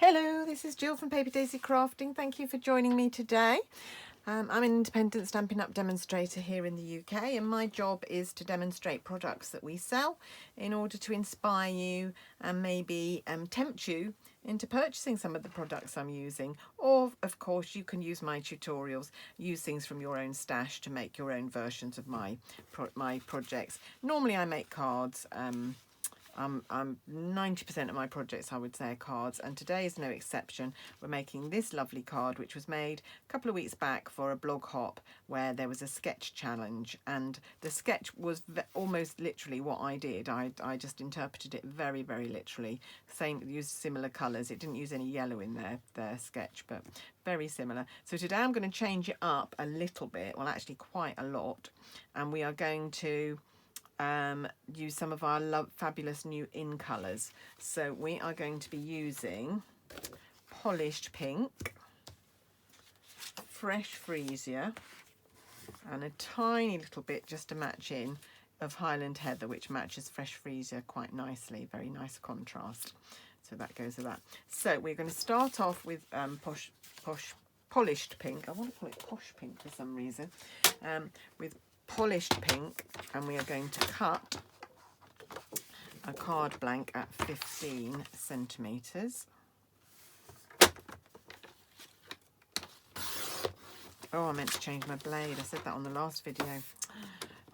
Hello, this is Jill from Paper Daisy Crafting. Thank you for joining me today. I'm an independent Stampin' Up demonstrator here in the UK, and my job is to demonstrate products that we sell in order to inspire you and maybe tempt you into purchasing some of the products I'm using. Or, of course, you can use my tutorials, use things from your own stash to make your own versions of my projects. Normally I make cards. 90% of my projects, I would say, are cards, and today is no exception. We're making this lovely card, which was made a couple of weeks back for a blog hop where there was a sketch challenge, and the sketch was almost literally what I did. I just interpreted it very, very literally. Used similar colours. It didn't use any yellow in their sketch, but very similar. So today I'm going to change it up a little bit, well, actually quite a lot, and we are going to use some of our fabulous new in colours. So we are going to be using Polished Pink, Fresh Freesia, and a tiny little bit just to match in of Highland Heather, which matches Fresh Freesia quite nicely. Very nice contrast. So that goes with that. So we're going to start off with Polished Pink. I want to call it Posh Pink for some reason. With Polished Pink, and we are going to cut a card blank at 15 centimetres. Oh, I meant to change my blade. I said that on the last video.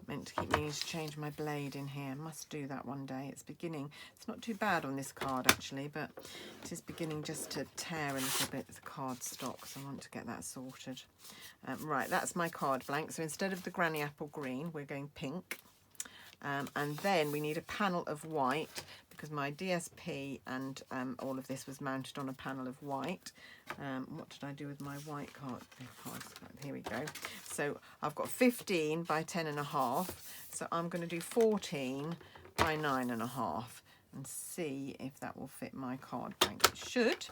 Meant to keep meaning to change my blade in here. Must do that one day. It's beginning. It's not too bad on this card actually, but it is beginning just to tear a little bit the card stock, so I want to get that sorted. Right, that's my card blank. So instead of the Granny Apple Green, we're going pink. And then we need a panel of white, because my DSP and all of this was mounted on a panel of white. What did I do with my white card? Here we go. So I've got 15 by 10.5. So I'm going to do 14 by 9.5 and see if that will fit my card blank. It should.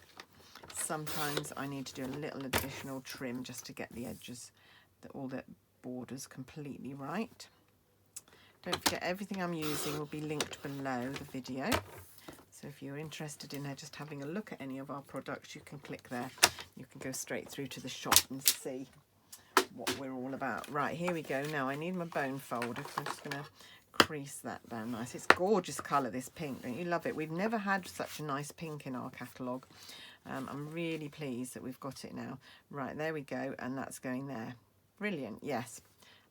Sometimes I need to do a little additional trim just to get the edges, all the borders completely right. Don't forget, everything I'm using will be linked below the video. So if you're interested in just having a look at any of our products, you can click there. You can go straight through to the shop and see what we're all about. Right, here we go. Now I need my bone folder. So I'm just going to crease that down nice. It's gorgeous colour, this pink. Don't you love it? We've never had such a nice pink in our catalogue. I'm really pleased that we've got it now. Right, there we go. And that's going there. Brilliant. Yes.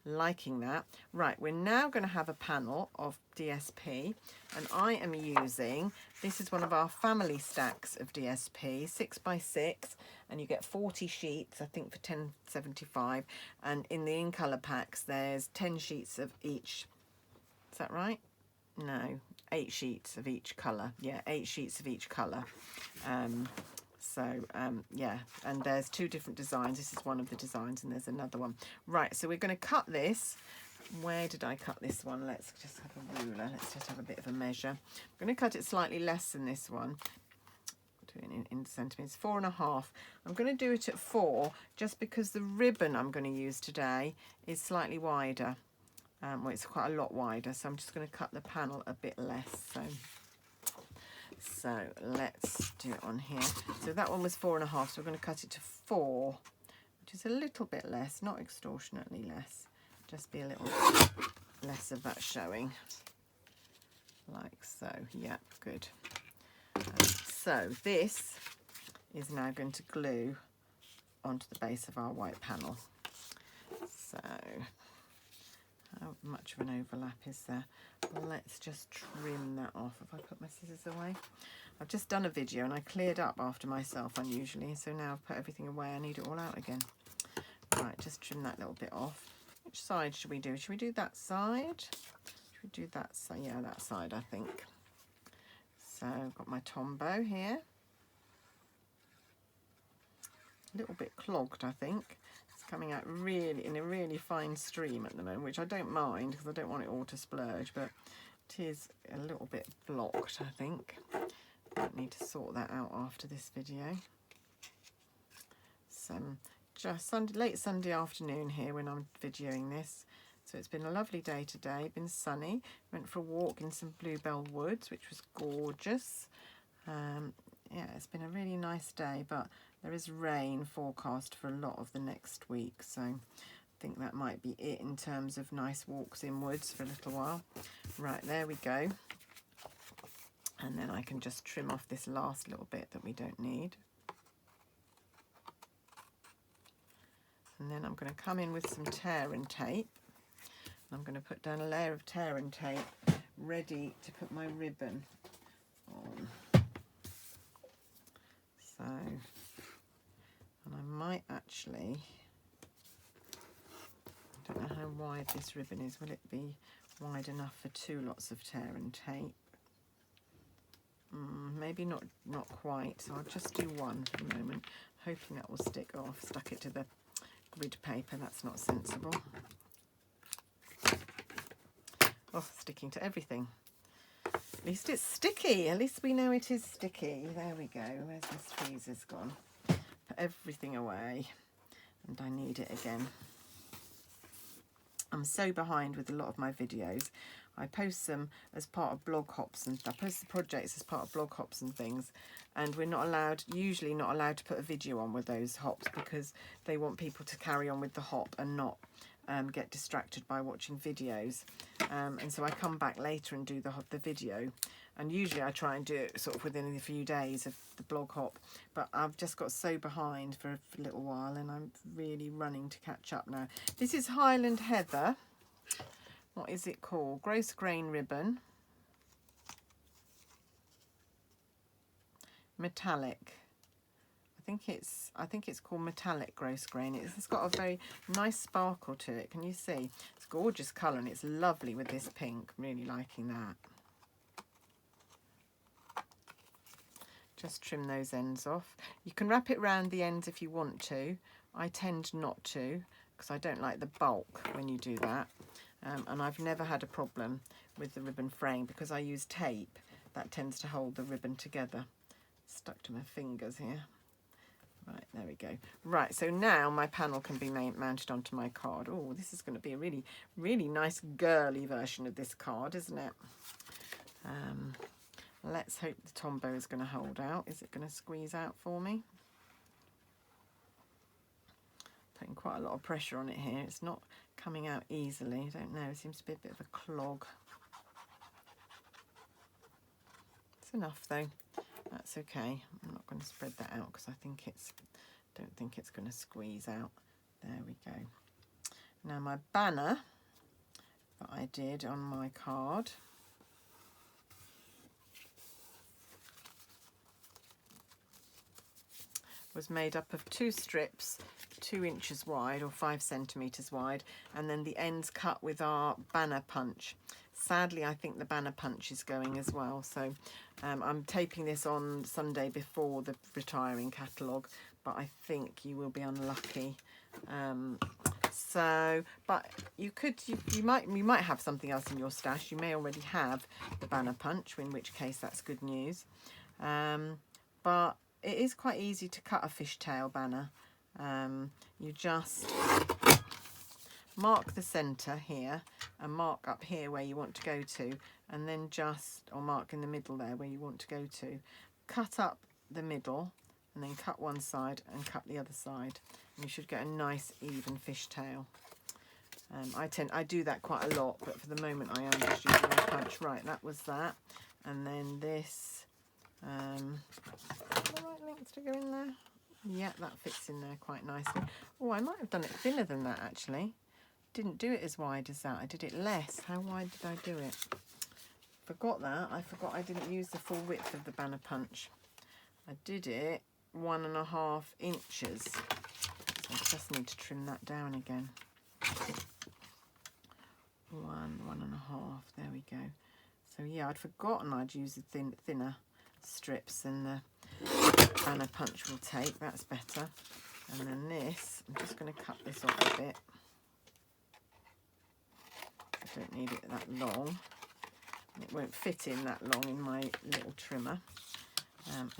Liking that. Right, we're now going to have a panel of DSP, and I am using, this is one of our family stacks of DSP, 6x6, and you get 40 sheets, I think, for $10.75, and in the in colour packs there's 10 sheets of each. Is that right? No, 8 sheets of each colour. Yeah, 8 sheets of each colour. Yeah, and there's 2 different designs. This is one of the designs, and there's another one. Right, so we're going to cut this. Where did I cut this one? Let's just have a ruler. Let's just have a bit of a measure. I'm going to cut it slightly less than this one. Do it in centimetres, 4.5. I'm going to do it at 4, just because the ribbon I'm going to use today is slightly wider. Well, it's quite a lot wider, so I'm just going to cut the panel a bit less. So let's do it on here. So that one was 4.5, so we're going to cut it to 4, which is a little bit less, not extortionately less, just be a little less of that showing, like so. Yeah, good. So this is now going to glue onto the base of our white panel. So how much of an overlap is there? Let's just trim that off. Have I put my scissors away? I've just done a video and I cleared up after myself unusually, so now I've put everything away. I need it all out again. Right, just trim that little bit off. Which side should we do? Should we do that side? Should we do that side? Yeah, that side, I think. So I've got my Tombow here. A little bit clogged, I think. It's coming out really in a really fine stream at the moment, which I don't mind because I don't want it all to splurge, but it is a little bit blocked, I think. I need to sort that out after this video. So just late Sunday afternoon here when I'm videoing this. So it's been a lovely day today, been sunny. Went for a walk in some Bluebell Woods, which was gorgeous. yeah, it's been a really nice day, but there is rain forecast for a lot of the next week, so I think that might be it in terms of nice walks in woods for a little while. Right, there we go. And then I can just trim off this last little bit that we don't need. And then I'm going to come in with some tear and tape. I'm going to put down a layer of tear and tape ready to put my ribbon on. So, and I might actually, I don't know how wide this ribbon is. Will it be wide enough for 2 lots of tear and tape? Maybe not quite, so I'll just do 1 for the moment, hoping that will stick. Oh, I've stuck it to the grid paper, that's not sensible. Oh, sticking to everything. At least it's sticky, at least we know it is sticky. There we go, where's Miss Tweezer's gone? Put everything away, and I need it again. I'm so behind with a lot of my videos. I post them as part of blog hops, and I post the projects as part of blog hops and things, and we're not allowed, usually not allowed to put a video on with those hops because they want people to carry on with the hop and not get distracted by watching videos. And so I come back later and do the video, and usually I try and do it sort of within a few days of the blog hop, but I've just got so behind for a little while, and I'm really running to catch up now. This is Highland Heather. What is it called? Gross grain ribbon. Metallic. I think it's called metallic gross grain. It's got a very nice sparkle to it. Can you see? It's gorgeous colour, and it's lovely with this pink. Really liking that. Just trim those ends off. You can wrap it around the ends if you want to. I tend not to because I don't like the bulk when you do that. And I've never had a problem with the ribbon fraying because I use tape that tends to hold the ribbon together. Stuck to my fingers here. Right, there we go. Right, so now my panel can be mounted onto my card. Oh, this is going to be a really, really nice girly version of this card, isn't it? Let's hope the Tombow is going to hold out. Is it going to squeeze out for me? Putting quite a lot of pressure on it here. It's not coming out easily. I don't know. It seems to be a bit of a clog. It's enough though. That's okay. I'm not going to spread that out because I think don't think it's going to squeeze out. There we go. Now my banner that I did on my card was made up of 2 strips, 2 inches wide or 5 centimetres wide, and then the ends cut with our banner punch. Sadly, I think the banner punch is going as well, so I'm taping this on Sunday before the retiring catalogue, but I think you will be unlucky. But you might have something else in your stash. You may already have the banner punch, in which case that's good news. But it is quite easy to cut a fishtail banner. You just mark the centre here and mark up here where you want to go to, and then or mark in the middle there where you want to go to. Cut up the middle and then cut one side and cut the other side, and you should get a nice even fishtail. I do that quite a lot, but for the moment I am just using my punch. Right, that was that. And then this, the right length to go in there? Yeah, that fits in there quite nicely. Oh, I might have done it thinner than that actually. Didn't do it as wide as that. I did it less. How wide did I do it? Forgot that. I forgot I didn't use the full width of the banner punch. I did it 1.5 inches. So I just need to trim that down again. 1.5. There we go. So yeah, I'd forgotten I'd use the thinner strips than the banner punch will take. That's better. And then this, I'm just going to cut this off a bit. I don't need it that long. It won't fit in that long in my little trimmer.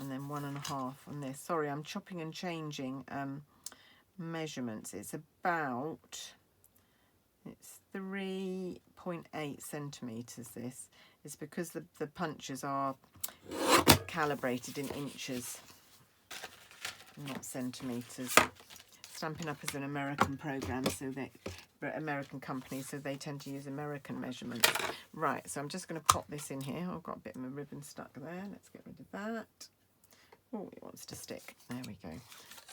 And then 1.5 on this. Sorry, I'm chopping and changing measurements. It's 3.8 centimetres this. It's because the punches are calibrated in inches, not centimetres. Stampin' Up is an American program, so American company, so they tend to use American measurements. Right, so I'm just going to pop this in here. I've got a bit of a ribbon stuck there. Let's get rid of that. Oh, it wants to stick. There we go.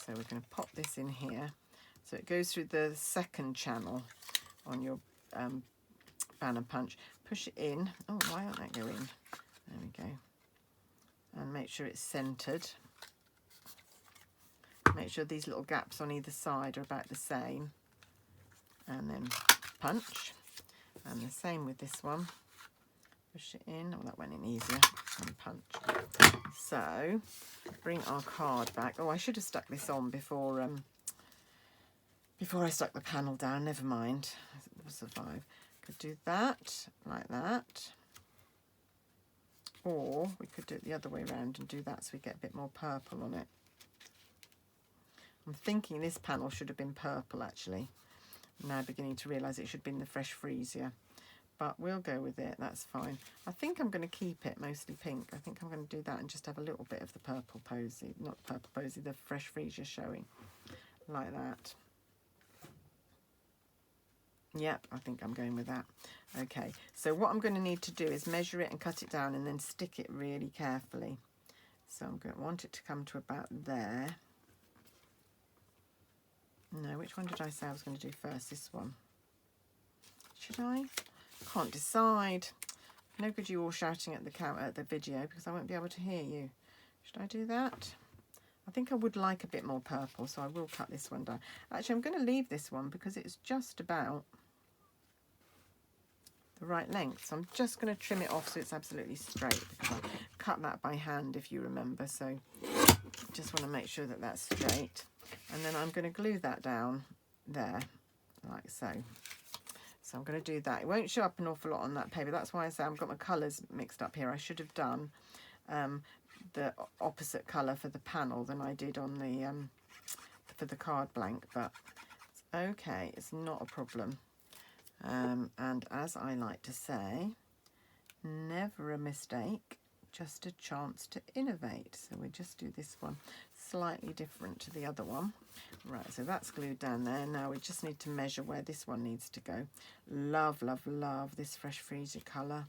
So we're going to pop this in here. So it goes through the second channel on your banner punch. Push it in. Oh, why won't that go in? There we go. And make sure it's centered. Make sure these little gaps on either side are about the same. And then punch. And the same with this one. Push it in. Oh, that went in easier. And punch. So, bring our card back. Oh, I should have stuck this on before I stuck the panel down. Never mind. It will survive. Could do that, like that. Or we could do it the other way around and do that so we get a bit more purple on it. I'm thinking this panel should have been purple, actually. I'm now beginning to realise it should have been the Fresh Freesia. But we'll go with it, that's fine. I think I'm going to keep it mostly pink. I think I'm going to do that and just have a little bit of the purple posy. Not purple posy, the Fresh Freesia showing. Like that. Yep, I think I'm going with that. Okay, so what I'm going to need to do is measure it and cut it down and then stick it really carefully. So I'm going to want it to come to about there. No, which one did I say I was going to do first? This one. Should I? Can't decide. No good you all shouting at the video because I won't be able to hear you. Should I do that? I think I would like a bit more purple, so I will cut this one down. Actually, I'm going to leave this one because it's just about the right length. So I'm just going to trim it off so it's absolutely straight because I cut that by hand, if you remember. So just want to make sure that that's straight. And then I'm going to glue that down there, like so. So I'm going to do that. It won't show up an awful lot on that paper. That's why I say I've got my colours mixed up here. I should have done the opposite colour for the panel than I did on the for the card blank, but it's okay. It's not a problem. And as I like to say, never a mistake, just a chance to innovate. So we just do this one slightly different to the other one. Right, so that's glued down there. Now we just need to measure where this one needs to go. Love, love, love this Fresh Freesia colour.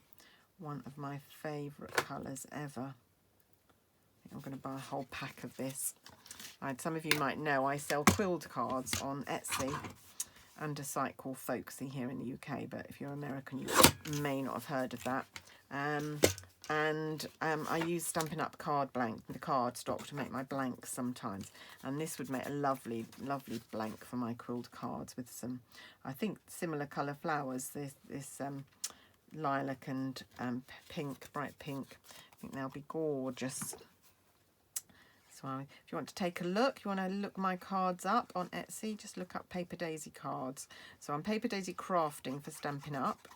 One of my favourite colours ever. I think I'm going to buy a whole pack of this. Some of you might know I sell quilled cards on Etsy under a site called Folksy here in the UK, but if you're American you may not have heard of that. I use Stampin' Up the card stock to make my blanks sometimes, and this would make a lovely, lovely blank for my quilled cards with some, I think, similar colour flowers. This lilac and pink, bright pink. I think they'll be gorgeous. So if you want to take a look, you want to look my cards up on Etsy, just look up Paper Daisy cards. So I'm Paper Daisy Crafting for Stampin' Up.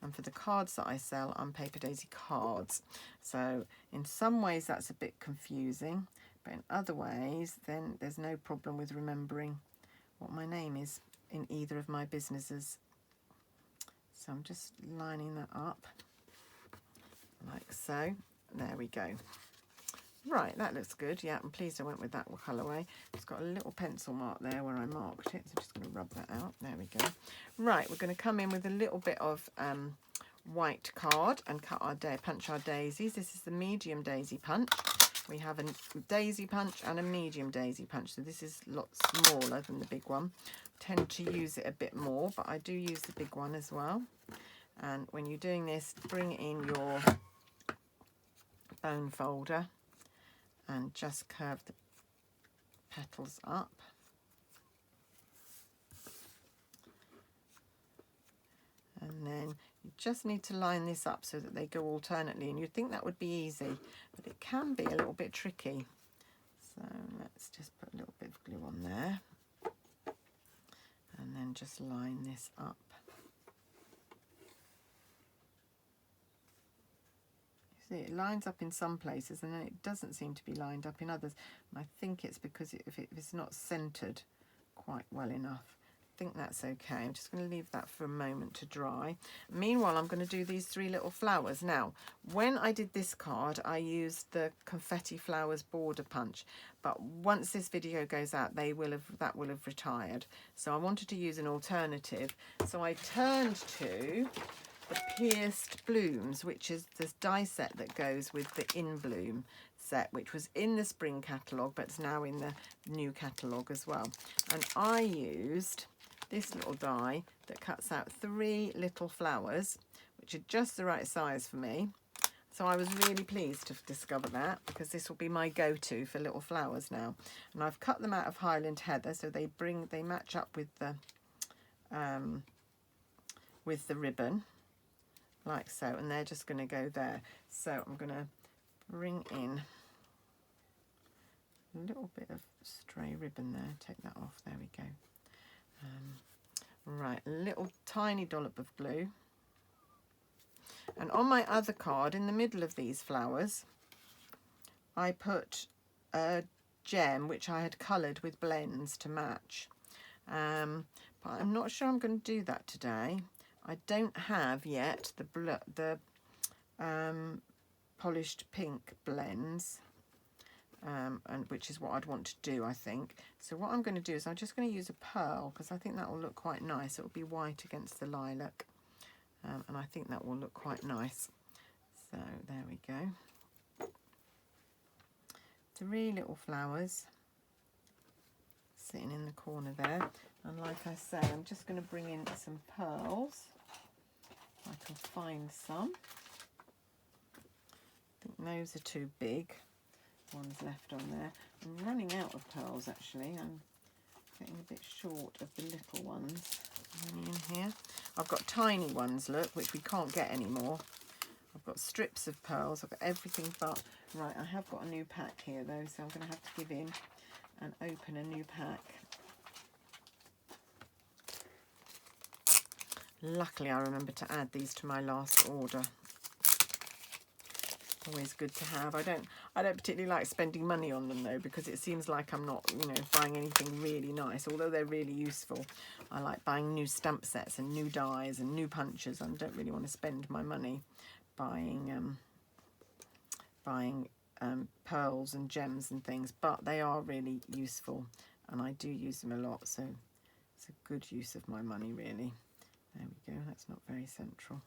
And for the cards that I sell, I'm Paper Daisy Cards. So in some ways that's a bit confusing, but in other ways then there's no problem with remembering what my name is in either of my businesses. So I'm just lining that up like so. There we go. Right, that looks good. Yeah, I'm pleased I went with that colourway. It's got a little pencil mark there where I marked it, so I'm just going to rub that out. There we go. Right, we're going to come in with a little bit of white card and punch our daisies. This is the medium daisy punch. We have a daisy punch and a medium daisy punch, so this is a lot smaller than the big one. I tend to use it a bit more, but I do use the big one as well. And when you're doing this, bring in your bone folder and just curve the petals up. And then you just need to line this up so that they go alternately, and you'd think that would be easy, but it can be a little bit tricky. So let's just put a little bit of glue on there and then just line this up. It lines up in some places and then it doesn't seem to be lined up in others, and I think it's because if it's not centered quite well enough, think that's okay. I'm just going to leave that for a moment to dry. Meanwhile, I'm going to do these 3 little flowers. Now, when I did this card, I used the confetti flowers border punch, but once this video goes out, that will have retired. So I wanted to use an alternative. So I turned to the pierced blooms, which is this die set that goes with the In Bloom set, which was in the spring catalogue, but it's now in the new catalogue as well. And I used this little die that cuts out 3 little flowers, which are just the right size for me. So I was really pleased to discover that, because this will be my go-to for little flowers now. And I've cut them out of Highland Heather, so they match up with the ribbon, like so, and they're just going to go there. So I'm going to bring in a little bit of stray ribbon there, take that off, there we go. Right, a little tiny dollop of glue. And on my other card, in the middle of these flowers, I put a gem which I had coloured with blends to match. But I'm not sure I'm going to do that today. I don't have yet the polished pink blends, and which is what I'd want to do, I think. So what I'm going to do is I'm just going to use a pearl, because I think that will look quite nice. It will be white against the lilac, and I think that will look quite nice. So there we go. 3 little flowers sitting in the corner there. And like I say, I'm just going to bring in some pearls. I can find some. I think those are too big. One's left on there. I'm running out of pearls, actually. I'm getting a bit short of the little ones. Any in here? I've got tiny ones, look, which we can't get anymore. I've got strips of pearls. I've got everything but... Right, I have got a new pack here, though, so I'm going to have to give in and open a new pack. Luckily, I remember to add these to my last order. Always good to have. I don't particularly like spending money on them, though, because it seems like I'm not, buying anything really nice. Although they're really useful, I like buying new stamp sets and new dies and new punches. I don't really want to spend my money buying pearls and gems and things, but they are really useful, and I do use them a lot. So it's a good use of my money, really. There we go, that's not very central.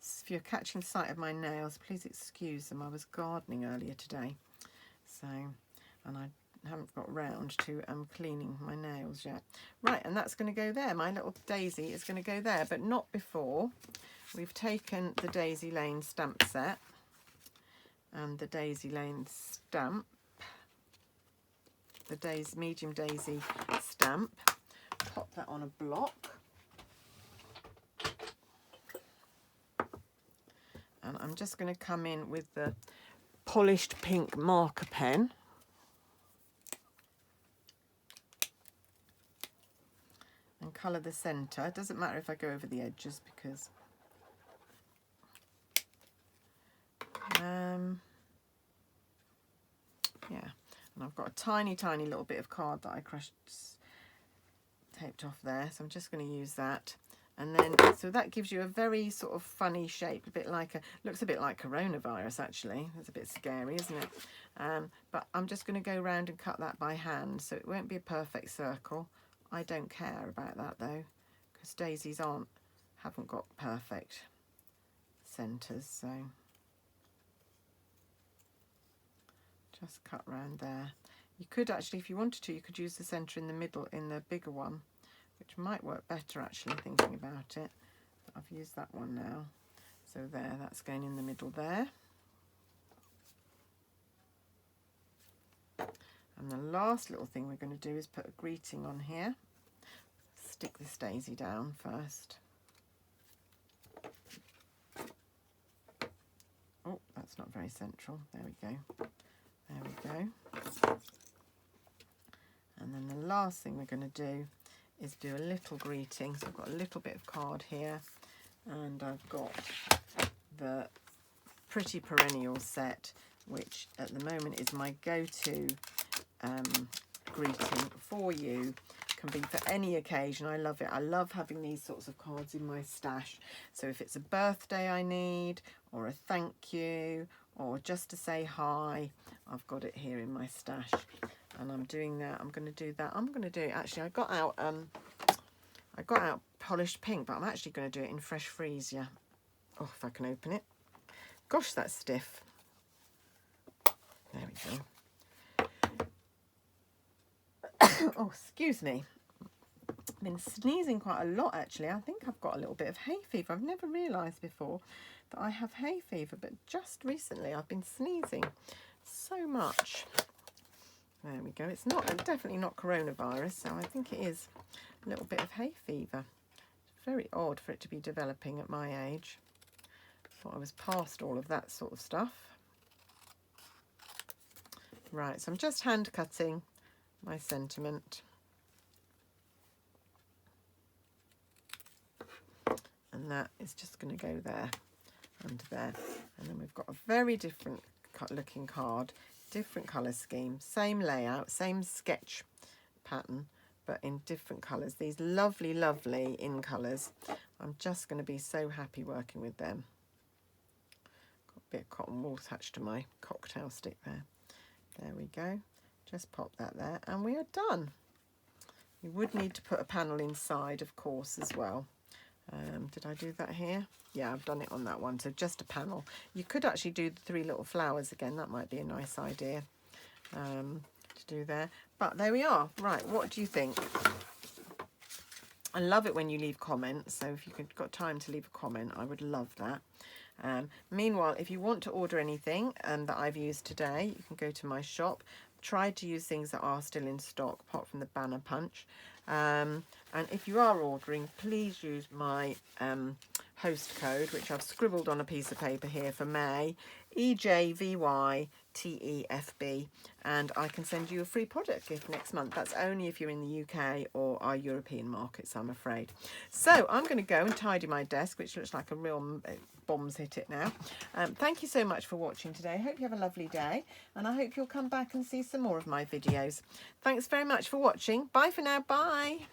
If you're catching sight of my nails, please excuse them. I was gardening earlier today, and I haven't got round to cleaning my nails yet. Right, and that's going to go there. My little daisy is going to go there, but not before we've taken the Daisy Lane stamp set and the Daisy Lane stamp, the medium daisy stamp, pop that on a block. And I'm just going to come in with the polished pink marker pen. And colour the centre. It doesn't matter if I go over the edges, because yeah. And I've got a tiny little bit of card that I taped off there, so I'm just going to use that. And then, so that gives you a very sort of funny shape, looks a bit like coronavirus, actually. It's a bit scary, isn't it? But I'm just going to go around and cut that by hand, so it won't be a perfect circle. I don't care about that, though, because daisies haven't got perfect centres, so just cut round there. You could actually, if you wanted to, you could use the centre in the middle in the bigger one, which might work better, actually, thinking about it. But I've used that one now. So there, that's going in the middle there. And the last little thing we're going to do is put a greeting on here. Stick this daisy down first. Oh, that's not very central. There we go. There we go. And then the last thing we're going to do is do a little greeting. So I've got a little bit of card here, and I've got the Pretty Perennial set, which at the moment is my go-to greeting for you, Can be for any occasion. I love it. I love having these sorts of cards in my stash. So if it's a birthday I need, or a thank you, or just to say hi, I've got it here in my stash. And I'm doing that. I'm going to do that. I'm going to do it. Actually, I got out polished pink, but I'm actually going to do it in fresh freesia. Oh, if I can open it. Gosh, that's stiff. There we go. Oh, excuse me. I've been sneezing quite a lot, actually. I think I've got a little bit of hay fever. I've never realised before that I have hay fever, but just recently I've been sneezing so much. There we go. It's definitely not coronavirus, so I think it is a little bit of hay fever. It's very odd for it to be developing at my age. Thought I was past all of that sort of stuff. Right, so I'm just hand cutting my sentiment. And that is just going to go there and there. And then we've got a very different looking card, different colour scheme, same layout, same sketch pattern, but in different colours. These lovely, lovely in colours. I'm just going to be so happy working with them. Got a bit of cotton wool attached to my cocktail stick there. There we go. Just pop that there and we are done. You would need to put a panel inside, of course, as well. Did I do that here? Yeah, I've done it on that one. So just a panel. You could actually do the 3 little flowers again. That might be a nice idea to do there. But there we are. Right, what do you think? I love it when you leave comments. So if you've got time to leave a comment, I would love that. Meanwhile, if you want to order anything that I've used today, you can go to my shop. Try to use things that are still in stock, apart from the banner punch. And if you are ordering, please use my host code, which I've scribbled on a piece of paper here for May, EJVYTEFB, and I can send you a free product gift next month. That's only if you're in the UK or our European markets, I'm afraid. So I'm going to go and tidy my desk, which looks like a real bomb's hit it now. Thank you so much for watching today. I hope you have a lovely day, and I hope you'll come back and see some more of my videos. Thanks very much for watching. Bye for now. Bye.